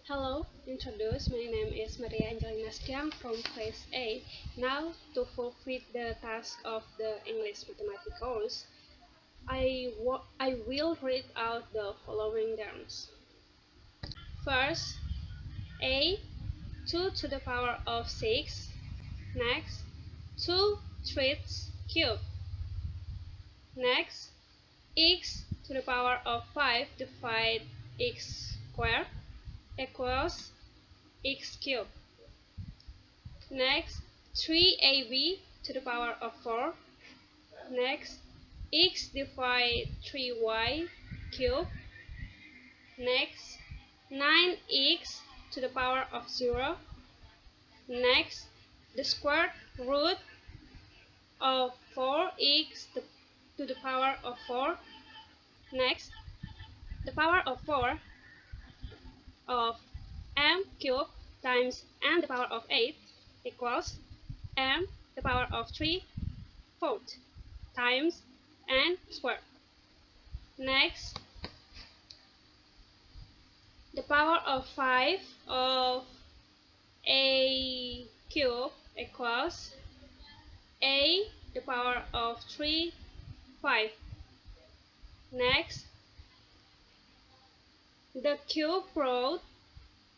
Hello, introduce. My name is Maria Angelina Stiang from class A. Now, to fulfill the task of the English mathematics course, I will read out the following terms. First, A 2 to the power of 6. Next, 2 threes cubed. Next, x to the power of 5 divide x squared equals x cubed. Next, 3ab to the power of 4. Next, x divide 3y cubed. Next, 9x to the power of 0. Next, the square root of 4x to the power of 4. Next, the power of 4 of m cubed times n to the power of 8 equals m to the power of 3/4 times n squared. Next, the power of 5 of a cubed equals a to the power of 3/5. Next, the cube root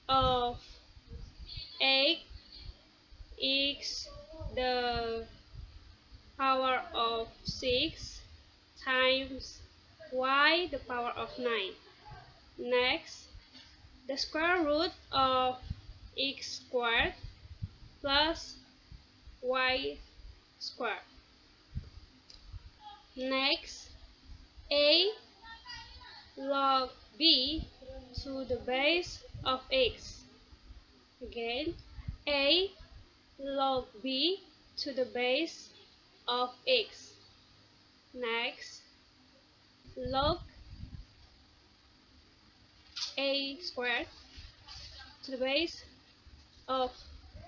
of 8x the power of 6 times y the power of 9. Next, the square root of x squared plus y squared. Next, a log b to the base of x. Again, a log b to the base of x. Next, log a squared to the base of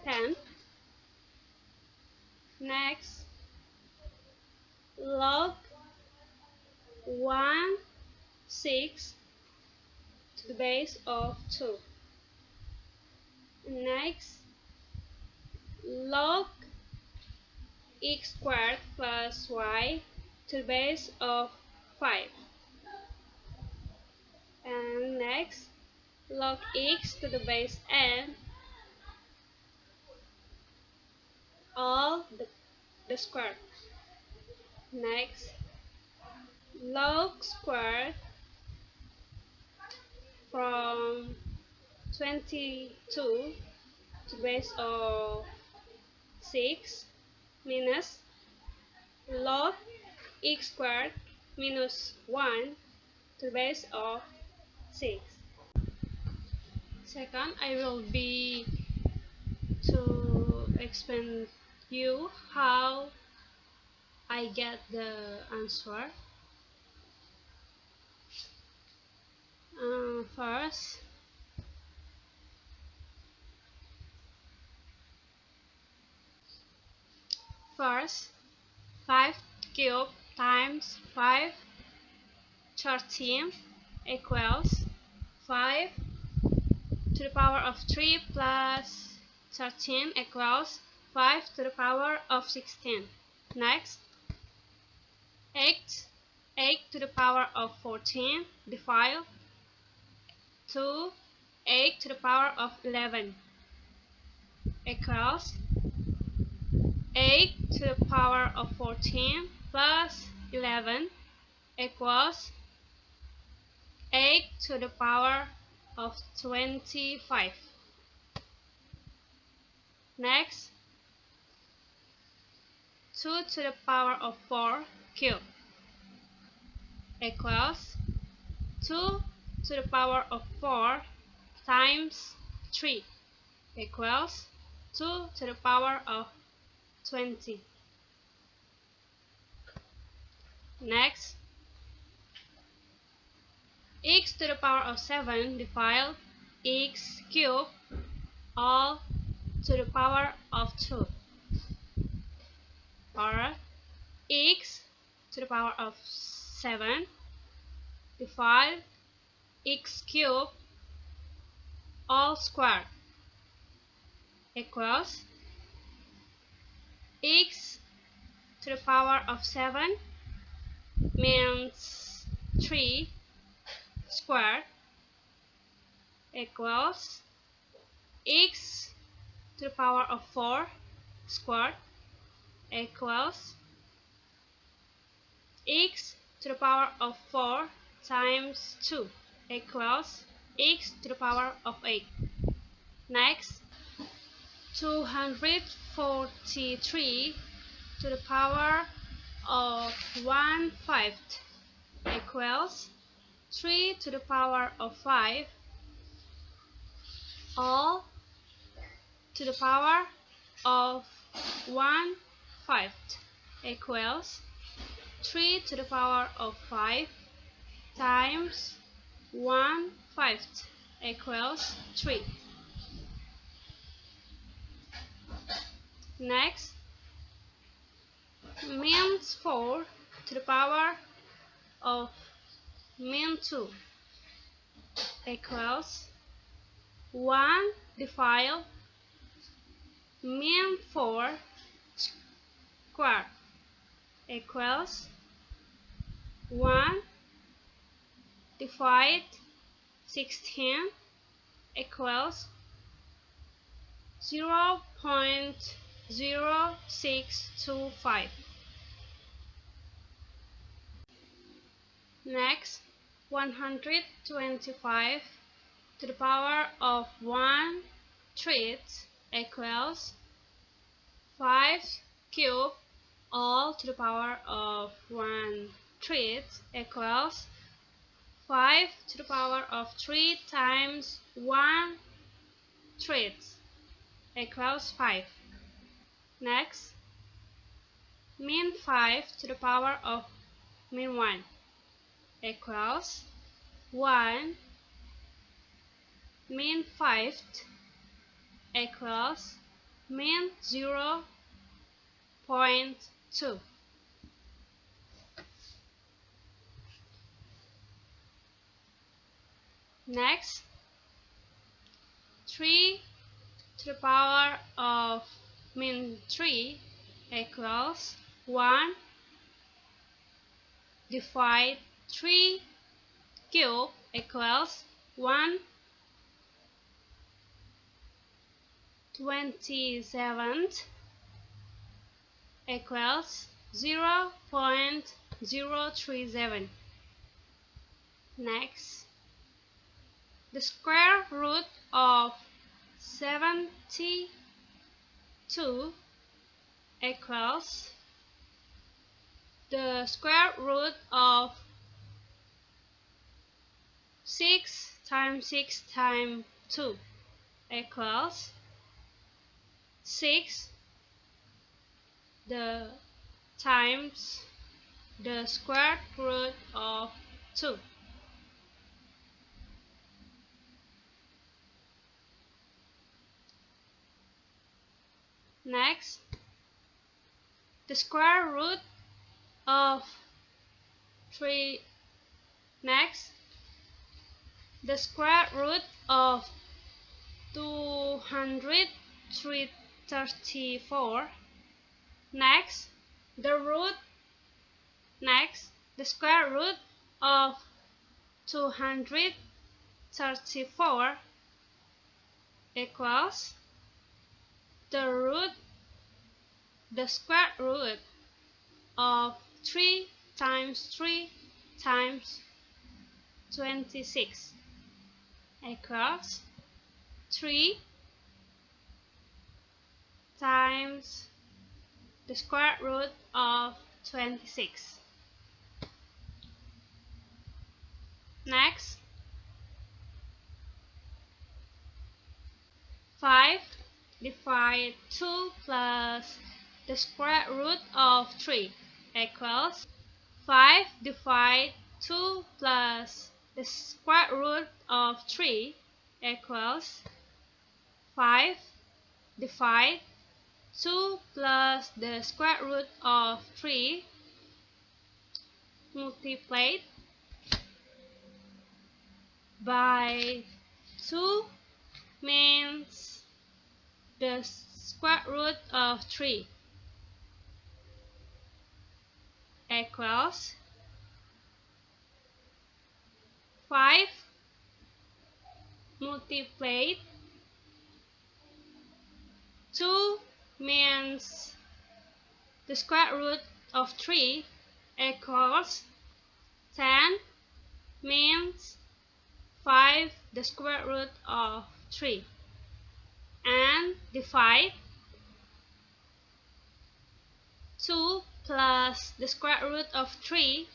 10. Next, log 1/6 to the base of 2. Next, log x squared plus y to the base of 5. And next, log x to the base n, all the square. Next, log squared from 22 to the base of 6 minus log x squared minus 1 to the base of 6. Second, I will be to explain you how I get the answer. First, 5 cubed times 5 13 equals 5 to the power of 3 plus 13 equals 5 to the power of 16. Next, 8 to the power of 14 divide 2 8 to the power of 11 equals 8 to the power of 14 plus 11 equals 8 to the power of 25. Next, 2 to the power of 4 cubed equals 2 to the power of 4 times 3 equals 2 to the power of 20. Next, x to the power of 7 divide x cubed all to the power of 2, or x to the power of 7 divide x cubed all squared equals x to the power of 7 means 3 squared equals x to the power of 4 squared equals x to the power of 4 times 2 equals x to the power of 8. Next, 243 to the power of 1/5 equals 3 to the power of 5 all to the power of 1/5 equals 3 to the power of 5 times 1/5 equals 3. Next, means 4 to the power of -2 equals 1 divided -4 squared equals 1 divided 16 equals 0.0625. Next, 125 to the power of 1/3 equals 5 cubed all to the power of 1/3 equals 5 to the power of 3 times 1/3 equals 5. Next, -5 to the power of -1 equals 1 -5 equals -0.2. Next, 3 to the power of -3 equals 1 divided 3 cubed equals 1/27 equals 0.037. Next, the square root of 72 equals the square root of 6 times 6 times 2 equals 6 times the square root of 2. Next, the square root of 3. Next, the square root of 234. Next, the square root of 234 equals the square root of 3 times 3 times 26 equals 3 times the square root of 26. Next, 5 divided 2 plus the square root of 3 equals 5 divided 2 plus the square root of 3 equals 5 divided 2 plus the square root of 3 multiplied by 2 means the square root of 3 equals 5 multiplied 2 means the square root of 3 equals 10 means 5 the square root of 3 and divide 2 plus the square root of 3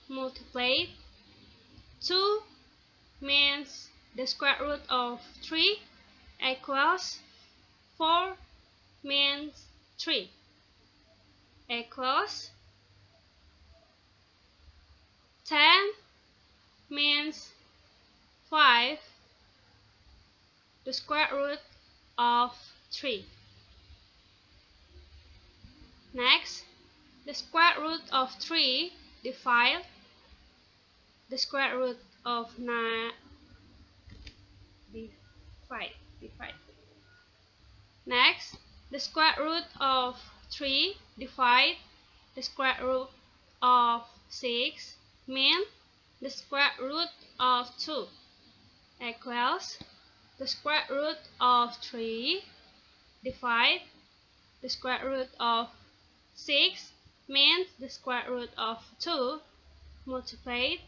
multiplied 2 means the square root of 3 equals 4 means 3 equals 10 means 5 the square root of 3. Next, the square root of 3 divide the square root of 9 divide. Next, the square root of 3 divide the square root of 6 means the square root of 2 equals the square root of 3 divide the square root of 6 means the square root of 2 multiplied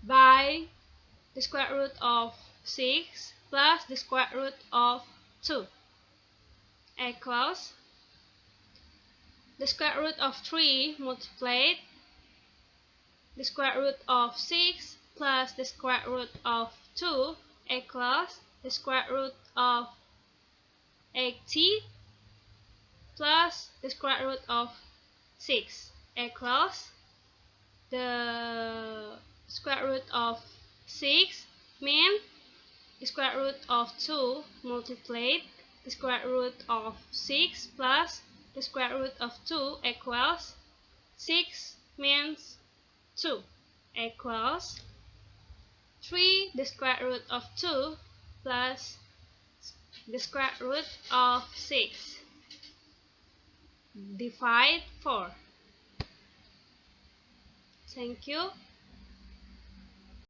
by the square root of 6 plus the square root of 2 equals the square root of 3 multiplied the square root of 6 plus the square root of 2 equals the square root of 80 plus the square root of 6 equals the square root of 6 means the square root of 2 multiplied the square root of 6 plus the square root of 2 equals 6 means 2 equals 3 the square root of 2 plus the square root of 6 divide 4. Thank you.